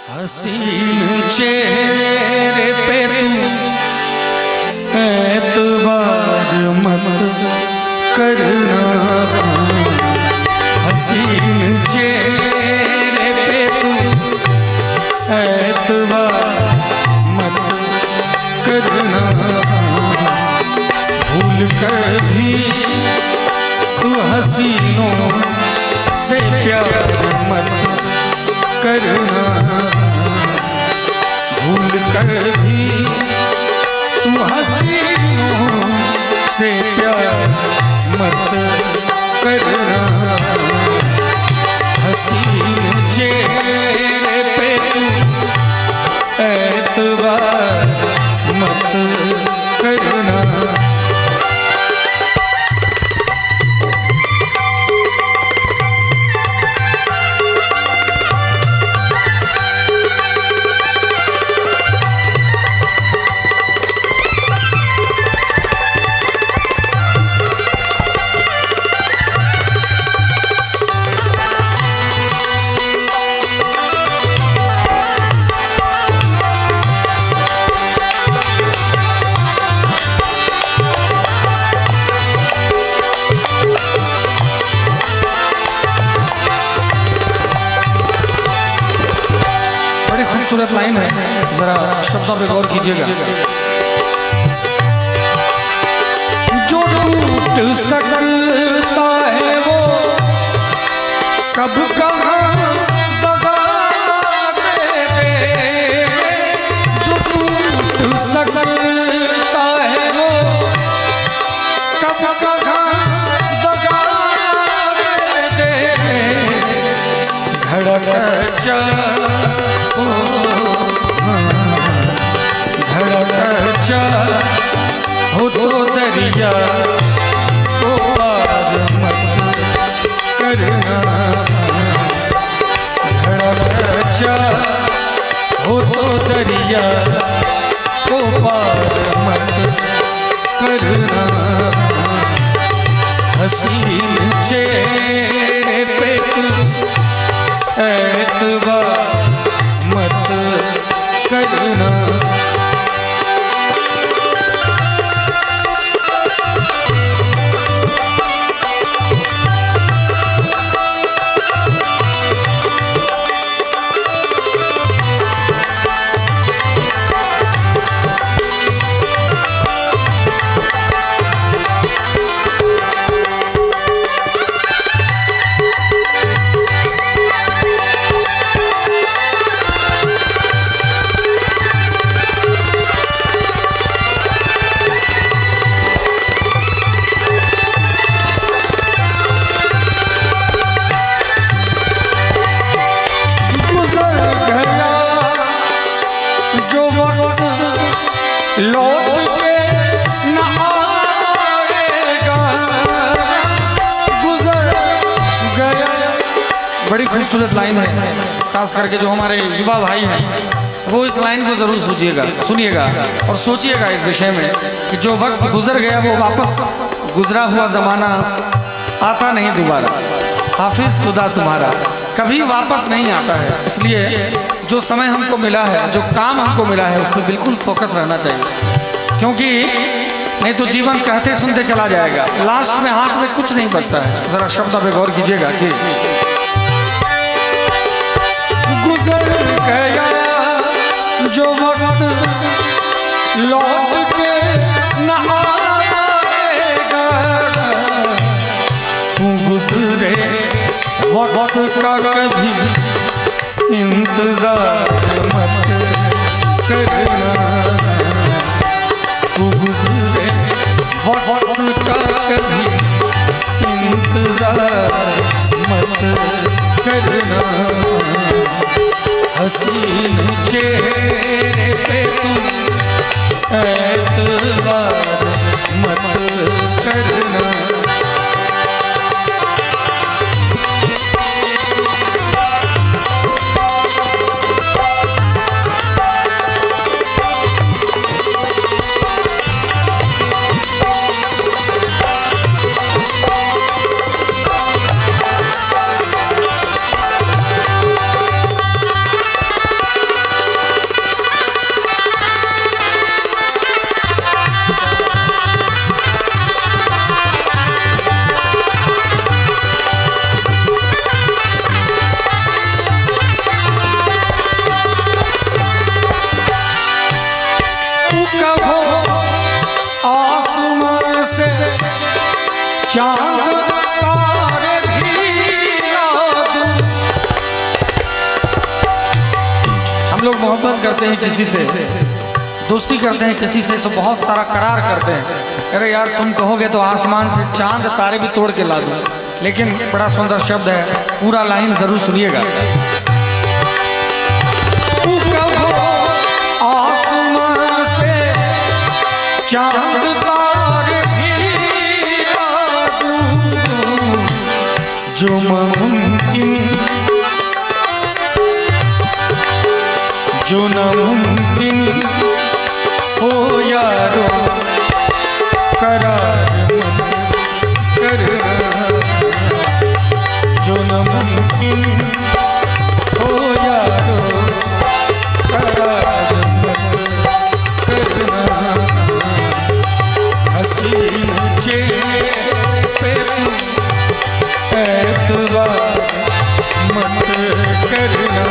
हसीन चेहरे पे तू एतबार मत करना, हसीन चेहरे पे तू एतबार मत करना, भूल कर भी तू हसीनों से प्यार मत करना, भूल कर भी तू हसीनों से प्यार मत करना, हसीन चेहरे पे तू एतबार मत करना। खूबसूरत लाइन है, जरा शब्दों पे गौर कीजिएगा। जो टूट सकता है वो कब कहाँ दगा दे, जो टूट सकता है वो कब कहाँ दगा दे, धड़क जा धड़का हो तो दरिया को पार मत करना, धड़का हो तो दरिया को पार मत करना, हसीन चेहरे पे तू एतबार मत करना। लौट के न आएगा, गुजर गया। बड़ी खूबसूरत लाइन है, खास करके जो हमारे युवा भाई हैं वो इस लाइन को जरूर सोचिएगा, सुनिएगा और सोचिएगा इस विषय में कि जो वक्त गुजर गया वो वापस गुजरा हुआ जमाना आता नहीं दोबारा, हाफिज खुदा तुम्हारा कभी वापस नहीं आता है। इसलिए जो समय हमको मिला है, जो काम हमको मिला है, उस पर बिल्कुल फोकस रहना चाहिए, क्योंकि नहीं तो जीवन कहते सुनते चला जाएगा, लास्ट में हाथ में कुछ नहीं बचता है। जरा शब्दों पे गौर कीजिएगा कि गुजर गया जो वक्त लौट के न आएगा, तू गुजरे वक्त का कभी इंतजार मत करना, तू गुजरे वक्त का कभी इंतजार मत करना, हसीन चेहरे पे तू एतबार मत करना। चांद तारे भी याद। हम लोग मोहब्बत करते हैं किसी से, दोस्ती करते हैं किसी से, तो बहुत सारा करार करते हैं। अरे यार तुम कहोगे तो आसमान से चांद तारे भी तोड़ के ला दूं। लेकिन बड़ा सुंदर शब्द है, पूरा लाइन जरूर सुनिएगा। आसमान से चांद तारे भी ला दूं, जो मुमकिन जो नामुमकिन हो यारो, करार मत करना। जो नामुमकिन हो यारो, करार मत करना। हसीन चेहरे पे तू एतबार मत करना।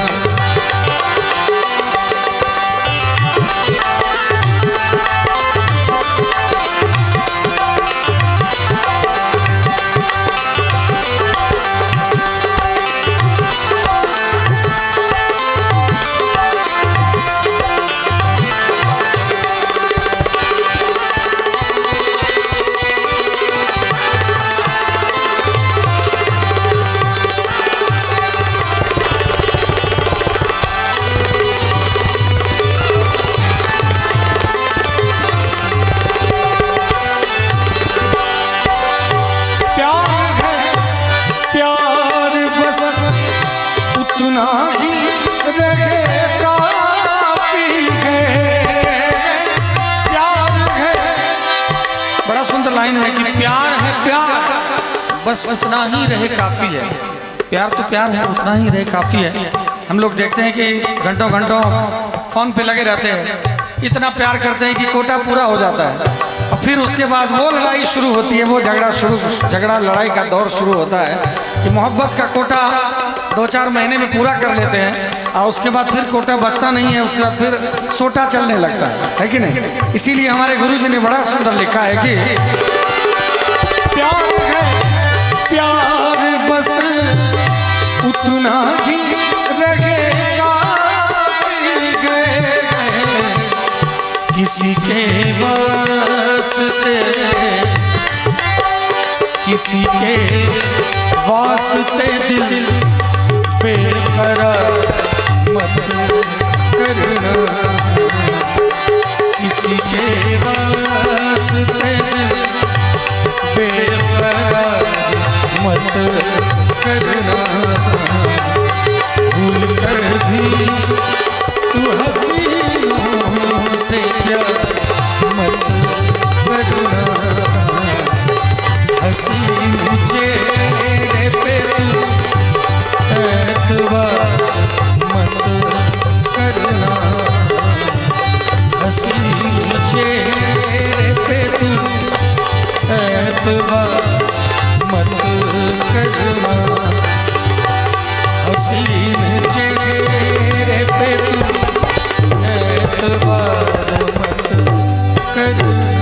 उतना ही रहे काफी है, प्यार है। बड़ा सुंदर लाइन है कि प्यार है प्यार, बस उतना ही रहे काफी है। प्यार तो प्यार है, उतना ही रहे काफी है। हम लोग देखते हैं कि घंटों घंटों फोन पे लगे रहते हैं, इतना प्यार करते हैं कि कोटा पूरा हो जाता है, और फिर उसके बाद वो लड़ाई शुरू होती है, वो झगड़ा लड़ाई का दौर शुरू होता है कि मोहब्बत का कोटा 2-4 महीने में पूरा कर लेते हैं, और उसके बाद फिर कोटा बचता नहीं है, उसके बाद फिर सोटा चलने लगता है कि नहीं। इसीलिए हमारे गुरुजी ने बड़ा सुंदर लिखा है कि प्यार है प्यार, बस उतना ही रहेगा। किसी के वास्ते, किसी के वास्ते दिल बेकरार मत करना। किसी के वास्ते दिल बेकरार मत करना। भूल कर भी तू हसीनों से प्यार मत करना। हसीन चेहरे पे तू एतबार मत करना। हसीन चेहरे पे तू एतबार मत करना। हसीन चेहरे पे तू एतबार मत करना।